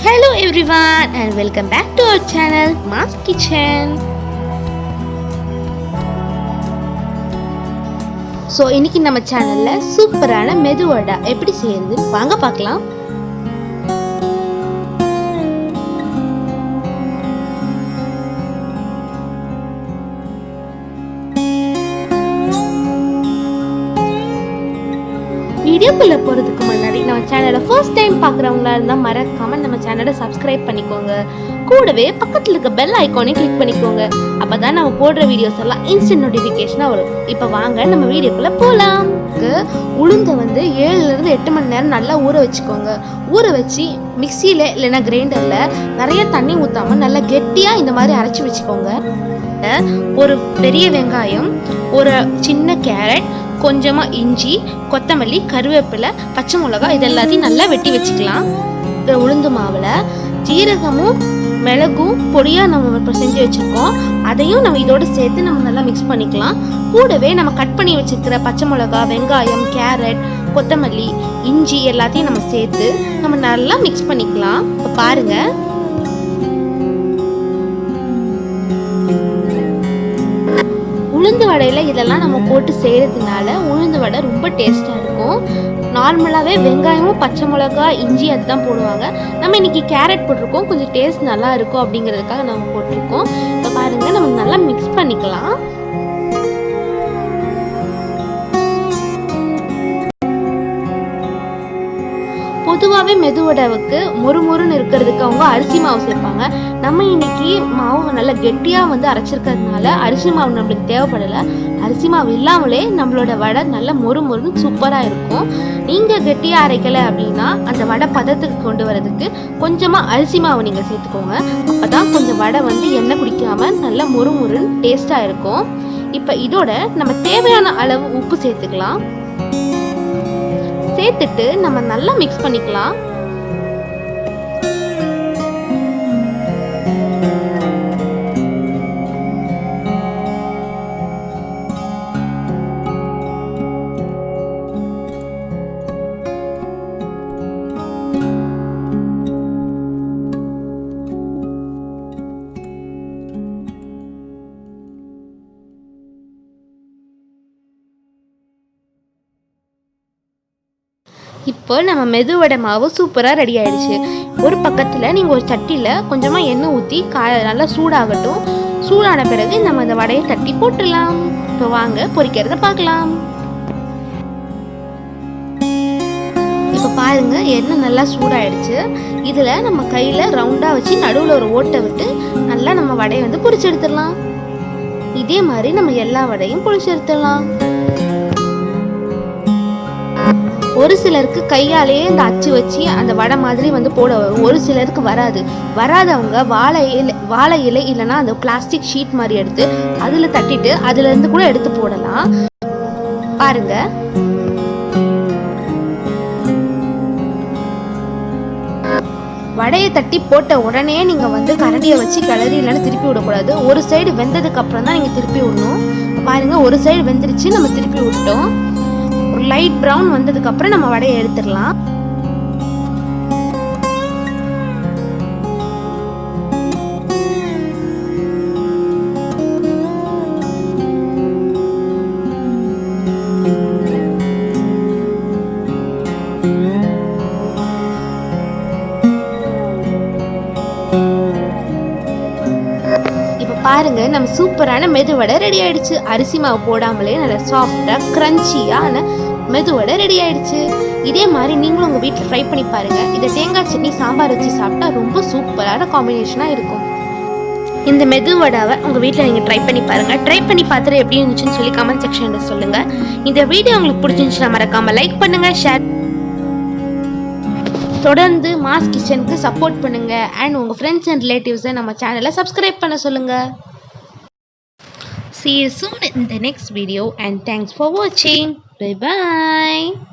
Hello everyone and welcome back to our channel Ma's Kitchen. So இன்னைக்கு நம்ம சேனல்ல சூப்பரான மெது வடை எப்படி செய்யறது வாங்க பார்க்கலாம். வீடியோக்குள்ள போறதுக்கு முன்னாடி நம்ம சேனலை ஃபர்ஸ்ட் டைம் பார்க்குறவங்களா இருந்தால் மறக்காம நம்ம சேனலை சப்ஸ்கிரைப் பண்ணிக்கோங்க. கூடவே பக்கத்தில் இருக்க பெல் ஐக்கானையும் கிளிக் பண்ணிக்கோங்க. அப்பதான் நம்ம போடுற வீடியோஸ் எல்லாம் இன்ஸ்டன்ட் நோட்டிஃபிகேஷனாக வரும். இப்போ வாங்க நம்ம வீடியோக்குள்ள போகலாம். உளுந்தை 7 to 8 மணி நேரம் நல்லா ஊற வச்சுக்கோங்க. ஊற வச்சு மிக்சியில் இல்லைன்னா கிரைண்டரில் நிறைய தண்ணி ஊற்றாம நல்லா கெட்டியாக இந்த மாதிரி அரைச்சி வச்சுக்கோங்க. ஒரு பெரிய வெங்காயம், ஒரு சின்ன கேரட், கொஞ்சமா இஞ்சி, கொத்தமல்லி, கருவேப்பிலை, பச்சை மிளகாய் இது எல்லாத்தையும் நல்லா வெட்டி வச்சுக்கலாம். இந்த உளுந்து மாவுல ஜீரகமும் மிளகும் பொடியா நம்ம செஞ்சு வச்சிருக்கோம். அதையும் நம்ம இதோட சேர்த்து நம்ம நல்லா மிக்ஸ் பண்ணிக்கலாம். கூடவே நம்ம கட் பண்ணி வச்சிருக்கிற பச்சை மிளகாய், வெங்காயம், கேரட், கொத்தமல்லி, இஞ்சி எல்லாத்தையும் நம்ம சேர்த்து நம்ம நல்லா மிக்ஸ் பண்ணிக்கலாம். இப்போ பாருங்க, உளுந்து வடையில இதெல்லாம் நம்ம போட்டு செய்யறதுனால உளுந்து வடை ரொம்ப டேஸ்டா இருக்கும். நார்மலாவே வெங்காயமும் பச்சை மிளகாய், இஞ்சி அதுதான் போடுவாங்க. நம்ம இன்னைக்கு கேரட் போட்டிருக்கோம், கொஞ்சம் டேஸ்ட் நல்லா இருக்கும் அப்படிங்கிறதுக்காக நம்ம போட்டிருக்கோம். இப்போ பாருங்க, நம்ம நல்லா மிக்ஸ் பண்ணிக்கலாம். பொதுவாகவே மெதுவடைவுக்கு மொறுமொறுன்னு இருக்கிறதுக்கு அவங்க அரிசி மாவு சேர்ப்பாங்க. நம்ம இன்னைக்கு மாவு நல்லா கெட்டியாக அரைச்சிருக்கிறதுனால அரிசி மாவு நம்மளுக்கு தேவைப்படலை. அரிசி மாவு இல்லாமலே நம்மளோட வடை நல்லா மொறுமொறுன்னு சூப்பராக இருக்கும். நீங்கள் கெட்டியாக அரைக்கலை அப்படின்னா அந்த வடை பதத்துக்கு கொண்டு வரதுக்கு கொஞ்சமாக அரிசி மாவு நீங்கள் சேர்த்துக்கோங்க. அப்போ தான் கொஞ்சம் வடை எண்ணெய் குடிக்காமல் நல்லா மொறுமொறுன்னு டேஸ்ட்டாக இருக்கும். இப்போ இதோட நம்ம தேவையான அளவு உப்பு சேர்த்துக்கலாம். சேர்த்துட்டு நம்ம நல்லா மிக்ஸ் பண்ணிக்கலாம். இப்போ நம்ம மெதுவடை மாவு சூப்பராக ரெடி ஆயிடுச்சு. ஒரு பக்கத்தில் நீங்கள் ஒரு சட்டியில் கொஞ்சமாக எண்ணெய் ஊற்றி நல்லா சூடாகட்டும். சூடான பிறகு நம்ம அந்த வடையை தட்டி போட்டுடலாம். இப்போ வாங்க பொரிக்கிறத பார்க்கலாம். இப்போ பாருங்க, எண்ணெய் நல்லா சூடாயிடுச்சு. இதில் நம்ம கையில் ரவுண்டாக வச்சு நடுவில் ஒரு ஓட்டை விட்டு நல்லா நம்ம வடையை பொரிச்சு எடுத்துடலாம். இதே மாதிரி நம்ம எல்லா வடையும் பொரிச்சு எடுத்துடலாம். ஒரு சிலருக்கு கையாலேயே இந்த அச்சு வச்சு அந்த வடை மாதிரி போட வரும். ஒரு சிலருக்கு வராதவங்க வாழை இலை இல்லைன்னா அந்த பிளாஸ்டிக் ஷீட் மாதிரி எடுத்து அதுல தட்டிட்டு அதுல இருந்து கூட எடுத்து போடலாம். பாருங்க, வடையை தட்டி போட்ட உடனே நீங்க கரண்டியை வச்சு கிளறி இல்லைன்னு திருப்பி விடக்கூடாது. ஒரு சைடு வெந்ததுக்கு அப்புறம் தான் நீங்க திருப்பி விடணும். பாருங்க, ஒரு சைடு வெந்துருச்சு, நம்ம திருப்பி விட்டோம். ஒரு லைட் பிரவுன் வந்ததுக்கு அப்புறம் நம்ம வடையை எடுத்துடலாம். பாருங்க, நம்ம சூப்பரான மெதுவடை ரெடி ஆயிடுச்சு. அரிசி மாவு போடாமலே நல்ல சாஃப்டா கிரன்ச்சியான மெதுவடை ரெடி ஆயிடுச்சு. இதே மாதிரி நீங்களும் உங்க வீட்டில் ட்ரை பண்ணி பாருங்க. இதை தேங்காய் சட்னி சாம்பார் வச்சு சாப்பிட்டா ரொம்ப சூப்பரான காம்பினேஷனா இருக்கும். இந்த மெதுவடாவை உங்க வீட்டில் நீங்க ட்ரை பண்ணி பாருங்க. ட்ரை பண்ணி பார்த்துட்டு எப்படி இருந்துச்சுன்னு சொல்லி கமெண்ட் செக்ஷன்ல சொல்லுங்க. இந்த வீடியோ உங்களுக்கு பிடிச்சிருந்துச்சுன்னா மறக்காம லைக் பண்ணுங்க, ஷேர், தொடர்ந்து மாஸ் கிச்சனுக்கு சப்போர்ட் பண்ணுங்க. அண்ட் உங்க ஃப்ரெண்ட்ஸ் அண்ட் ரிலேட்டிவ்ஸை நம்ம சேனலை சப்ஸ்கிரைப் பண்ண சொல்லுங்க. See you soon in the next video and thanks for watching. Bye bye.